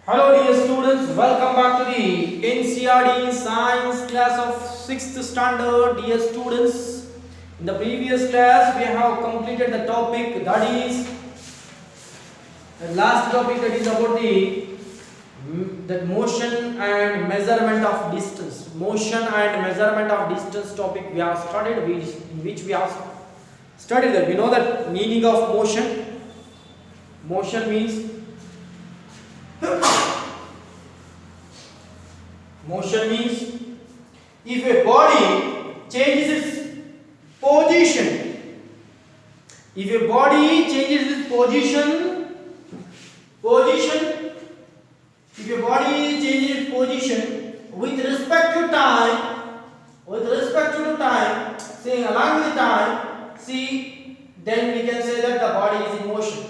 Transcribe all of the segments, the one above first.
Hello dear students, welcome back to the NCRD Science class of 6th standard. Dear students, in the previous class we have completed the topic, that is the last topic, that is about that motion and measurement of distance. Motion and measurement of distance topic we have studied, in which we have studied that we know that meaning of motion. Motion means motion means if a body changes its position, if a body changes its if a body changes its position with respect to time, say along with the time, see, then we can say that the body is in motion.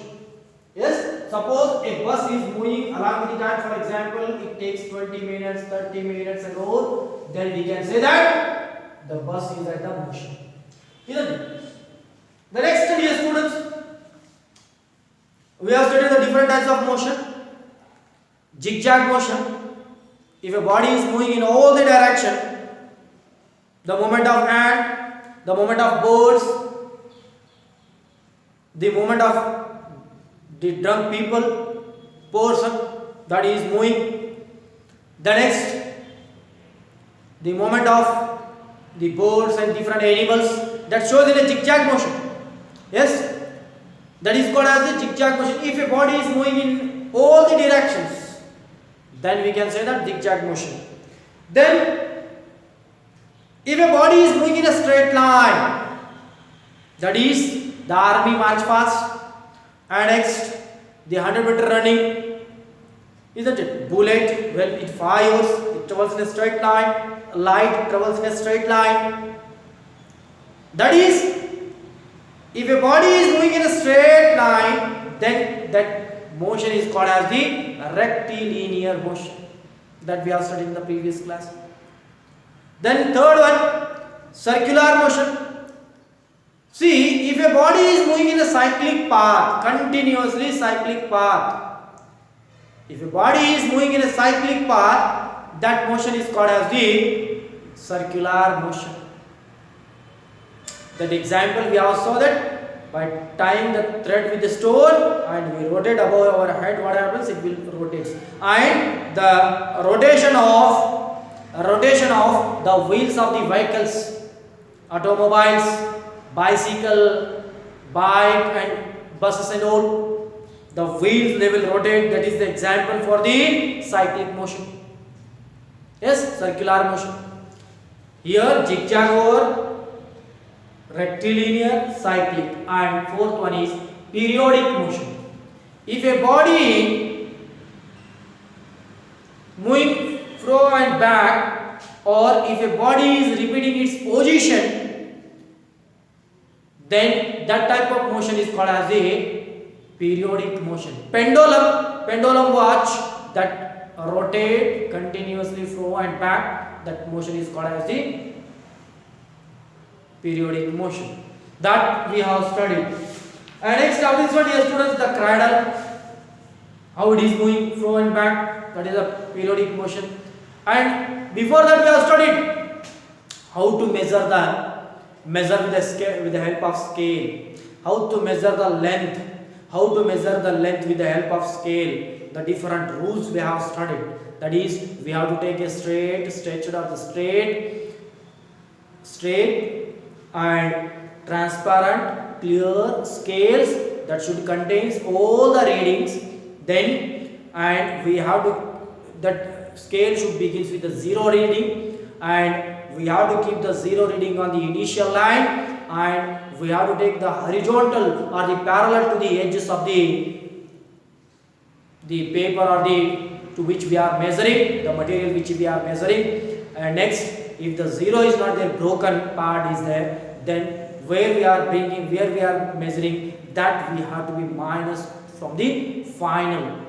Yes, suppose a bus is moving along with the time, for example, it takes 20 minutes, 30 minutes and more, then we can say that the bus is at the motion. Isn't it? The next, dear students, we have studied the different types of motion. Zigzag motion. If a body is moving in all the direction, the movement of ant, the movement of birds, the movement of the drunk person that is moving. The next, the movement of the birds and different animals, that shows in a zigzag motion. Yes, that is called as the zigzag motion. If a body is moving in all the directions, then we can say that zigzag motion. Then if a body is moving in a straight line, that is the army march fast. And next, the 100-meter running, isn't it? Bullet, when it fires, it travels in a straight line. Light travels in a straight line. That is, if a body is moving in a straight line, then that motion is called as the rectilinear motion, that we have studied in the previous class. Then third one, circular motion. See, if a body is moving in a cyclic path, continuously cyclic path, if a body is moving in a cyclic path, that motion is called as the circular motion. That example we have saw that by tying the thread with the stone and we rotate above our head, what happens? It will rotate. And the rotation of the wheels of the vehicles, automobiles, bicycle, bike and buses and all, the wheels they will rotate. That is the example for the cyclic motion. Yes, circular motion. Here zigzag or rectilinear, cyclic, and fourth one is periodic motion. If a body moving fro and back, or if a body is repeating its position, then that type of motion is called as a periodic motion. Pendulum watch that rotate continuously fro and back, that motion is called as the periodic motion, that we have studied. And next up is what, dear students, the cradle, how it is moving fro and back, that is a periodic motion. And before that we have studied how to measure with the help of scale, how to measure the length, with the help of scale. The different rules we have studied, that is, we have to take a straight and transparent clear scales that should contain all the readings. Then, and we have to, that scale should begin with the zero reading, and we have to keep the zero reading on the initial line, and we have to take the horizontal or the parallel to the edges of the paper or to which we are measuring, the material which we are measuring. And next, if the zero is not there, broken part is there, then where we are measuring, that we have to be minus from the final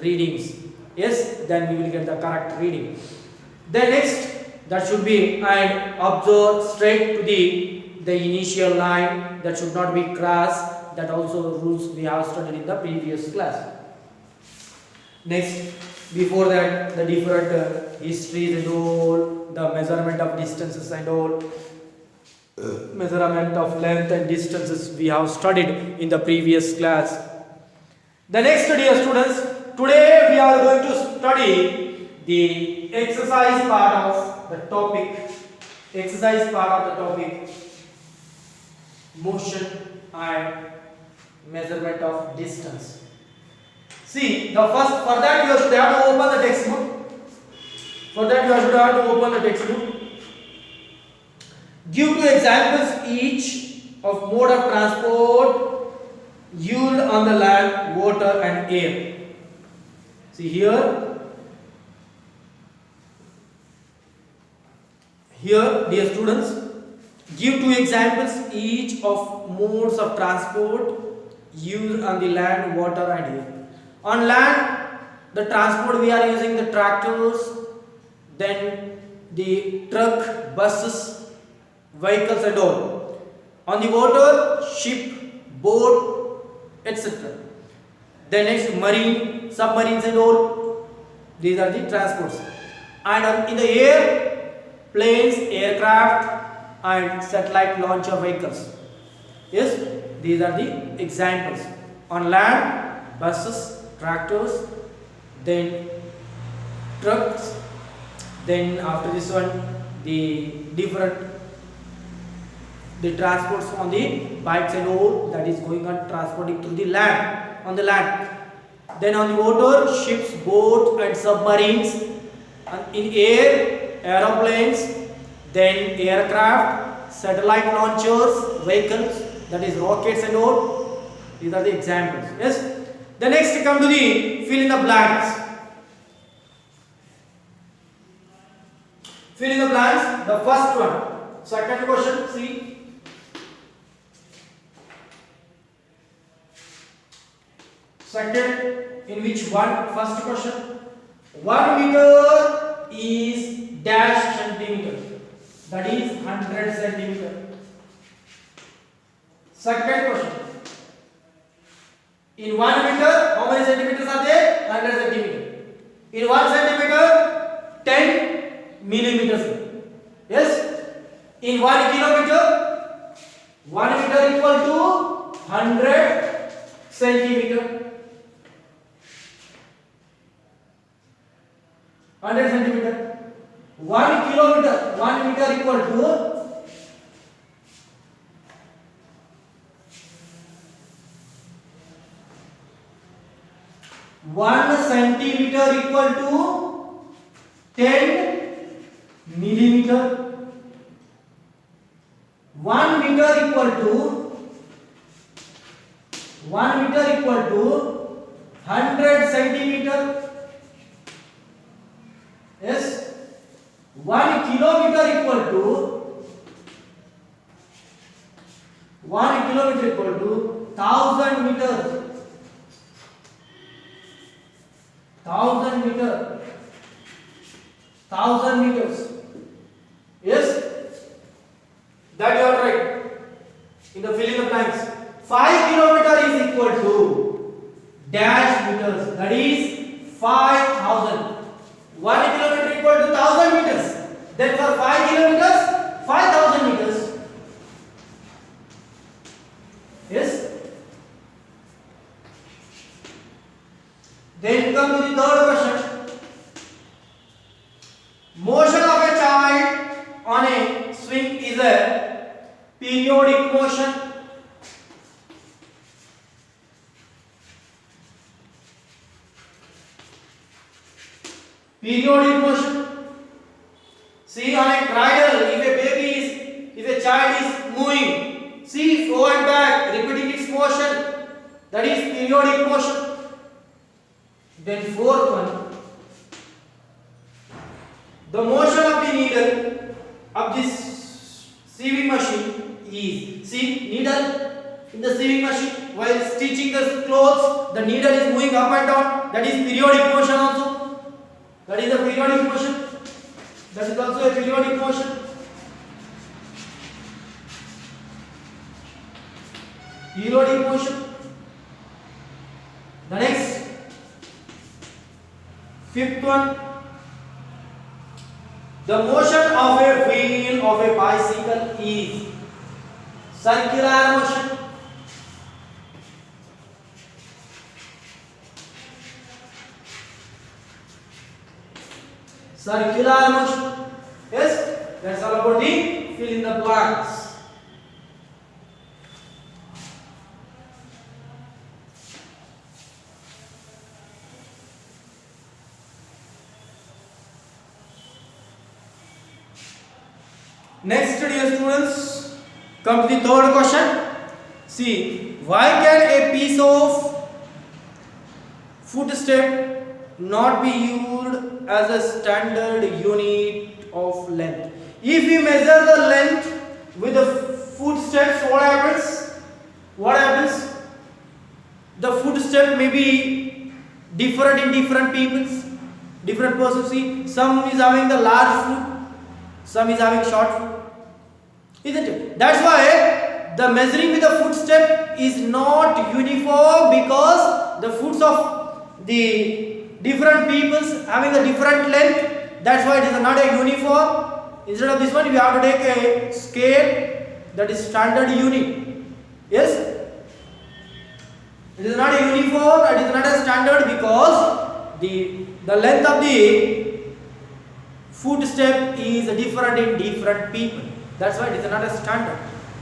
readings. Yes, then we will get the correct reading. Then next, that should be, and observe straight to the initial line, that should not be crossed. That also rules we have studied in the previous class. Next, before that, the different histories and all, the measurement of distances and all, measurement of length and distances we have studied in the previous class. The next, dear students, today we are going to study the exercise part of the topic. Exercise part of the topic, motion and measurement of distance. See, the first, for that you should have to open the textbook. For that you should have to open the textbook. Give two examples each of mode of transport used on the land, water and air. See here, dear students, give two examples each of modes of transport used on the land, water and air. On land, the transport we are using the tractors, then the truck, buses, vehicles and all. On the water, ship, boat, etc. Then next, marine, submarines and all. These are the transports. And in the air, planes, aircraft and satellite launcher vehicles. Yes, these are the examples. On land, buses, tractors, then trucks, then after this one the transports on the bikes and all, that is going on transporting to the land, on the land. Then on the water, ships, boats and submarines. And in air, aeroplanes, then aircraft, satellite launchers, vehicles, that is rockets and all. These are the examples. Yes. The next come to the fill in the blanks. Fill in the blanks. The first one. Second question. See. Second, in which one? First question. 1 meter is dash centimeter. That is 100 centimeter. Second question. In 1 meter, how many centimeters are there? 100 centimeter. In 1 centimeter, 10 millimeters. Yes? In 1 kilometer, 1 meter equal to 100 centimeter. 100 centimeter. 1 kilometer, 1 meter equal to 1 centimeter equal to 10 millimeter. 1 meter equal to 100 centimeter. Yes. 1 kilometer equal to 1000 meters. 1000 meter. 1000 meters. Yes. That you are right. In the fill in the blanks. 5 kilometer is equal to dash meters. That is 5000. 1 kilometer equal to 1000 meters. Then for 5 kilometers, 5000 meters. Yes. Then come to the third question. Motion of a child on a swing is a periodic motion. Periodic motion. See, on a cradle, if a child is moving, see, forward back, repeating its motion, that is periodic motion. Then fourth one, the motion of the needle of this sewing machine is, see, needle in the sewing machine while stitching the clothes, the needle is moving up and down, that is periodic motion also. That is a periodic motion. That is also a periodic motion. Periodic motion. The next, Fifth one, the motion of a wheel of a bicycle is circular motion. Circular motion. Yes, that's all about the fill in the blanks. Next, dear students, come to the third question. See, why can a piece of footstep not be used as a standard unit of length? If we measure the length with the footsteps, what happens? What happens? The footstep may be different in different peoples, different persons. See, some is having the large foot, some is having short foot, isn't it? That's why the measuring with the footstep is not uniform, because the foots of the different peoples having a different length. That's why it is not a uniform. Instead of this one, we have to take a scale that is standard unit. Yes, it is not a uniform. It is not a standard, because the length of the footstep is different in different people. That's why it is not a standard.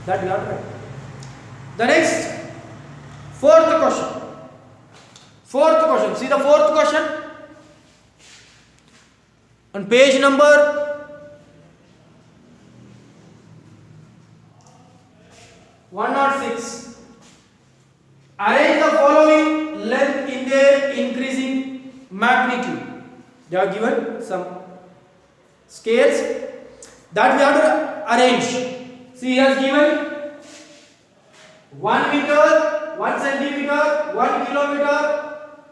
That we have to write. The next, fourth question. Fourth question. See the fourth question on page number 106. Arrange the following length in their increasing magnitude. They are given some scales that we have to arrange. See, he has given 1 meter, 1 centimeter, 1 kilometer,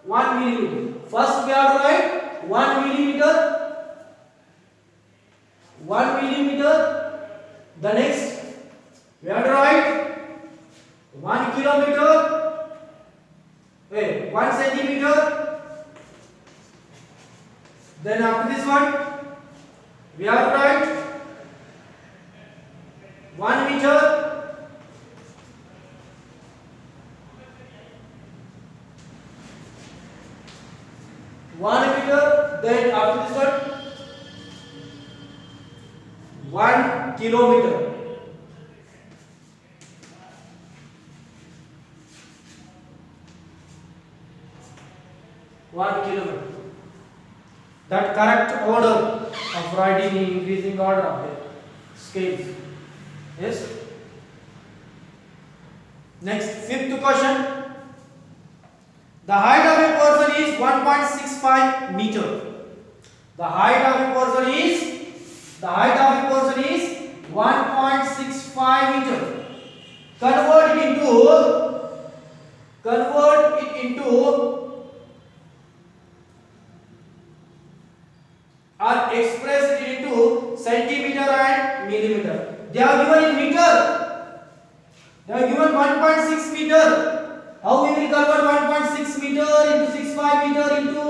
1 millimeter. First we have to write 1 millimeter, 1 millimeter. The next we have to write 1 kilometer, 1 centimeter. Then after this one, we have to write 1 meter, 1 meter. Then after this one, 1 kilometer. That correct order of writing the increasing order of the scales. Yes. Next, fifth question. The height of a person is 1.65 meter. The height of a person is 1.65 meter. Convert it into or express it into centimeter and millimeter. They are given in meter. They are given 1.6 meter. How we will convert 1.6 meter into 65 meter into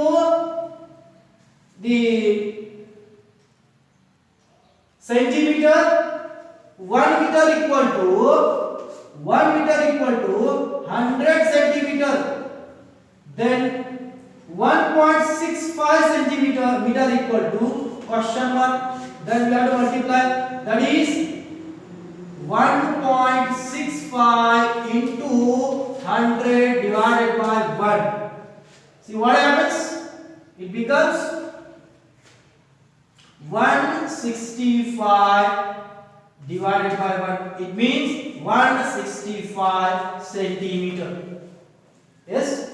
the centimeter? 1 meter equal to 100 centimeter. Then 1.65 centimeter equal to question mark. Then we have to multiply. That is 1.65 into 100 divided by 1. See what happens? It becomes 165 divided by 1. It means 165 centimeter. Yes?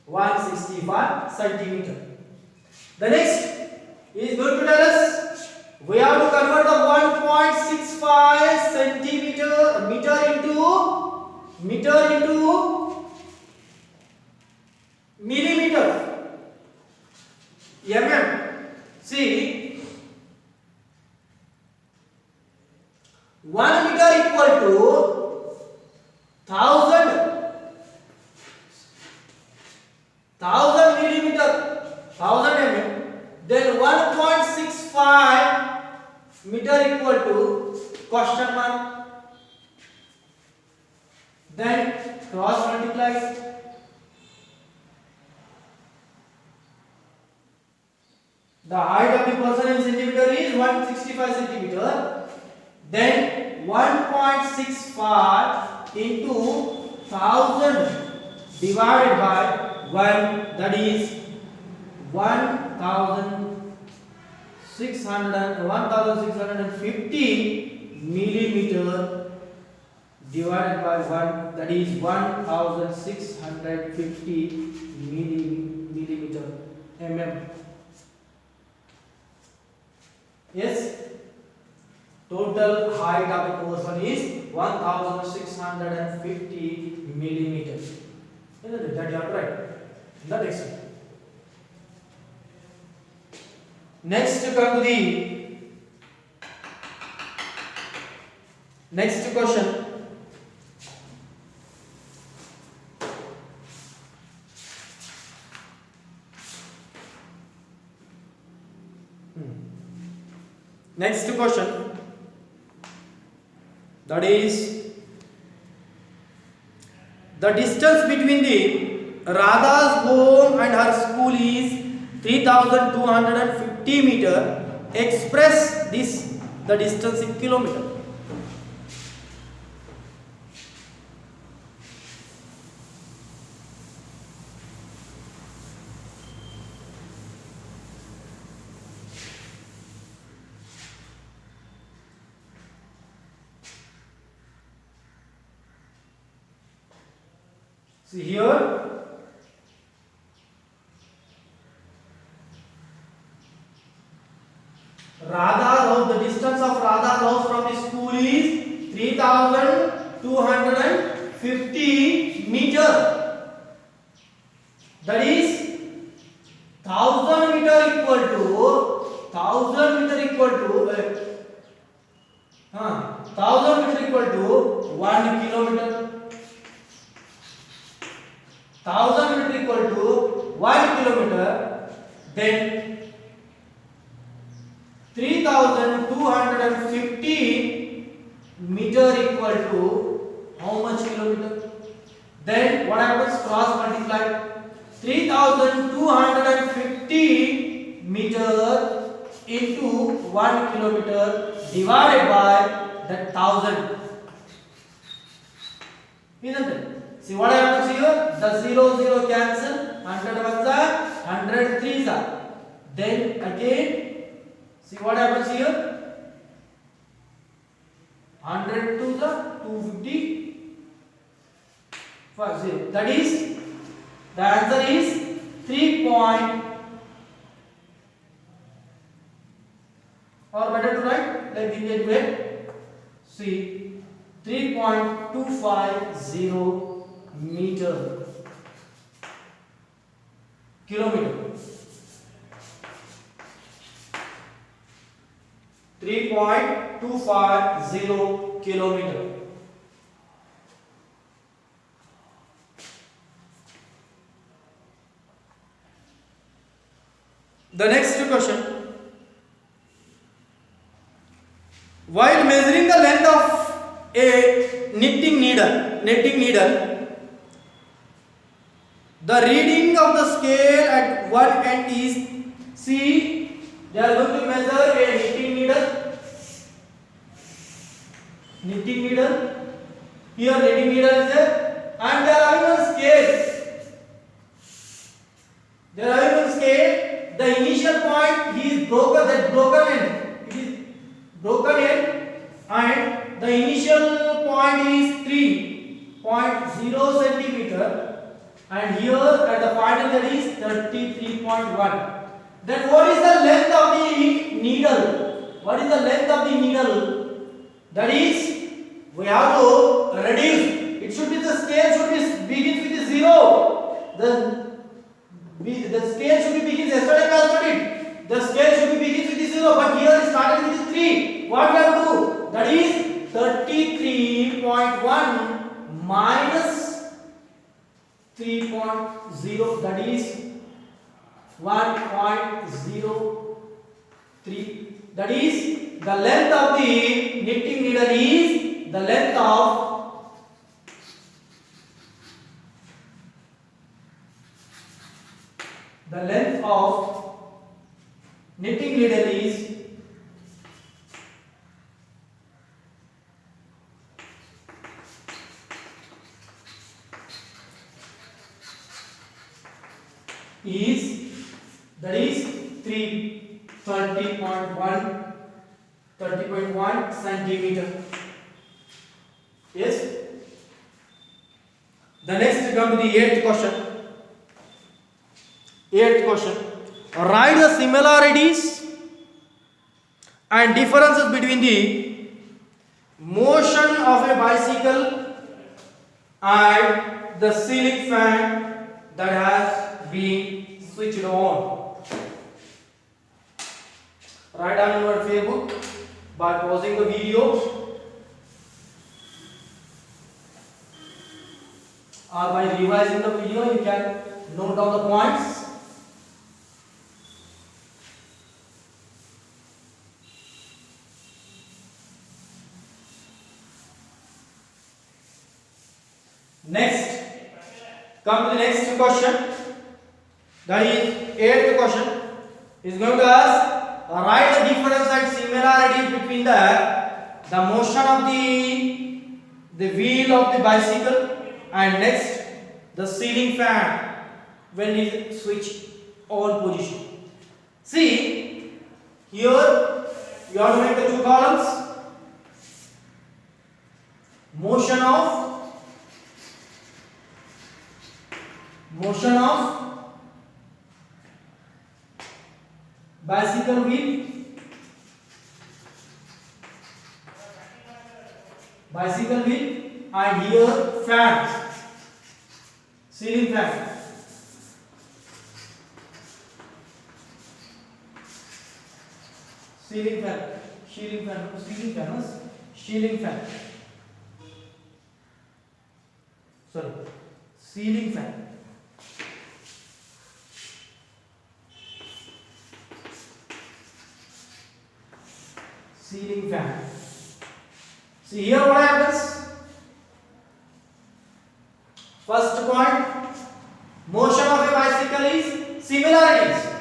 165 centimeter. The next is going to tell us we have to convert the 1.65 centimeter meter into millimeter. Mm. See, 1 meter equal to 1000 millimeter, 1000 mm. meter equal to question mark, then cross multiply, the height of the person in centimeter is 165 centimeter, then 1.65 into 1000 divided by 1, that is 1650 millimeter divided by 1, that is 1650 millimeter mm. Yes, total height of the person is 1650 millimeters. Isn't it? That you are right. The next one. Next to come to the next question. Next question, that is the distance between the Radha's home and her school is 3250 meter. Express this the distance in kilometer. See here, Radha's house, the distance of Radha's house from the school is 3250 meter. That is 1000 meter equal to 1000 meter equal to 1000 meter equal to 1 kilometer. 1000 meter equal to 1 kilometer, then 3250 meter equal to how much kilometer? Then what happens? Cross multiply. 3250 meter into 1 kilometer divided by that 1000. Isn't it? See what happens here? The 0 cancel. 100 ones are 100 threes are. Then again, see what happens here? 100 twos are 250. That is, the answer is 3 point, or better to write like Indian way. See, 3.250 meter kilometer. 3.250 kilometer. The next question, while measuring the length of a knitting needle, the reading of the scale at one end is, see, they are going to measure a knitting needle. Here knitting needle is there, and they are having a scale. The initial point is broken, that broken end. It is broken end, and the initial point is 3.0 centimeter, and here at the final that is 33.1. Then what is the length of the needle? That is, we have to reduce. It should be, the scale should be begins with 0. The scale should be begins, yesterday I studied. The scale should be begins with 0, but here it started with 3. What we have to do? That is 33.1 minus 3.0, that is 1.03. That is the length of the knitting needle is the length of knitting needle is that is 30.1 centimeter. Yes. The next come to the eighth question. Write the similarities and differences between the motion of a bicycle and the ceiling fan that has been switched on. Write down your Facebook by pausing the video or by revising the video. You can note down the points. Next, come to the next question. That is eighth question. Is going to ask write the difference and similarities between the motion of the wheel of the bicycle and next the ceiling fan when it is switched on position. See here you have to make the two columns. Motion of bicycle wheel, and here fan, ceiling fan. Ceiling fan. Sorry, ceiling fan. Ceiling fan. See here what happens. First point, motion of a bicycle is similarities.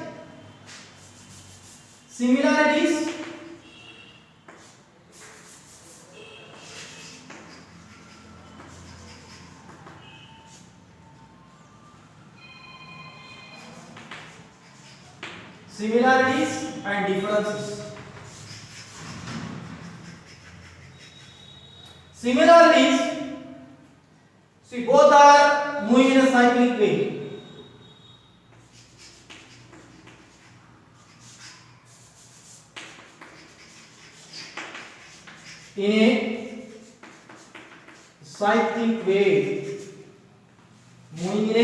Similarities and differences. Similarities, see both are moving in a cyclic way. In a cyclic way, moving in a,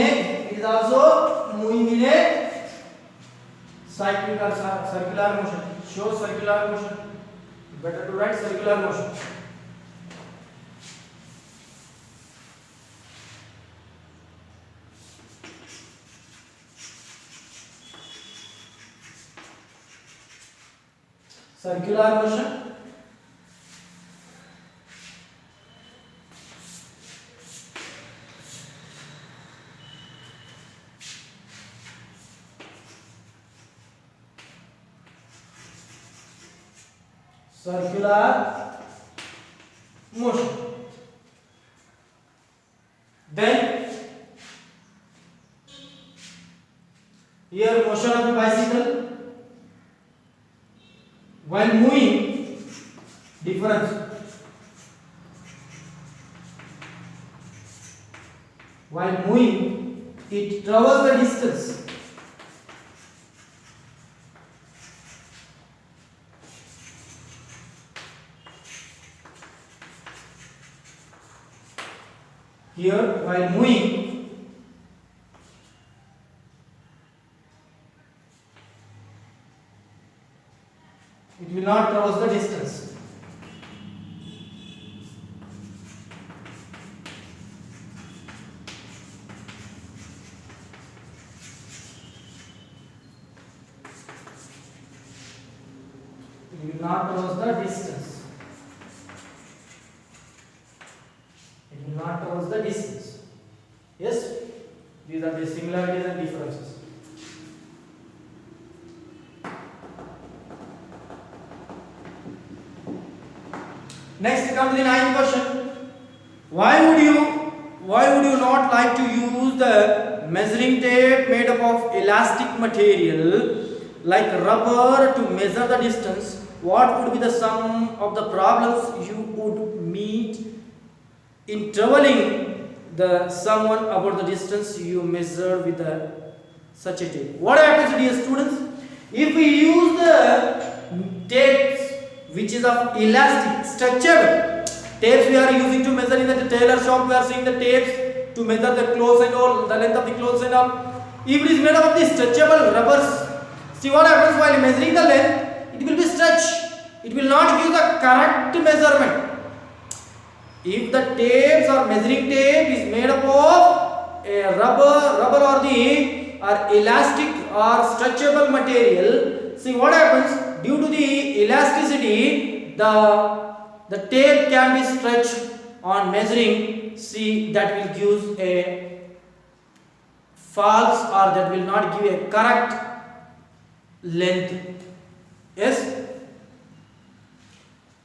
it is also moving in a cyclic or circular motion. Show circular motion. Better to write circular motion. Circular motion. Circular motion. Then here motion of the bicycle while moving, difference. While moving, it travels the distance. Here, while moving, it will not traverse the distance. It It will not cross the distance. It will not cross the distance. Yes? These are the similarities and differences. Next, come to the ninth question. Why would you not like to use the measuring tape made up of elastic material like rubber to measure the distance? What would be the sum of the problems you would meet in traveling the someone about the distance you measure with such a tape? What happens, dear students, if we use the tapes which is of elastic, stretchable tapes we are using to measure in the tailor shop? We are seeing the tapes to measure the clothes and all, the length of the clothes and all. If it is made up of the stretchable rubbers, see what happens while measuring the length, it will be stretched. It will not give the correct measurement. If the tapes or measuring tape is made up of a rubber or elastic or stretchable material, see what happens, due to the elasticity, the tape can be stretched on measuring. See, that will give a false, or that will not give a correct length. Yes?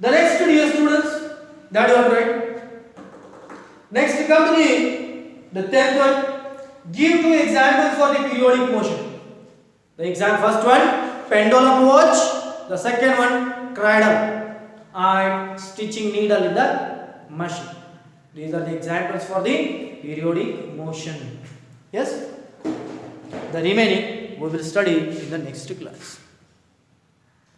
The next, dear students, that you are right. Next, come to the 10th one. Give 2 examples for the periodic motion. The first one, pendulum watch. The second one, cradle and stitching needle in the machine. These are the examples for the periodic motion. Yes? The remaining we will study in the next class.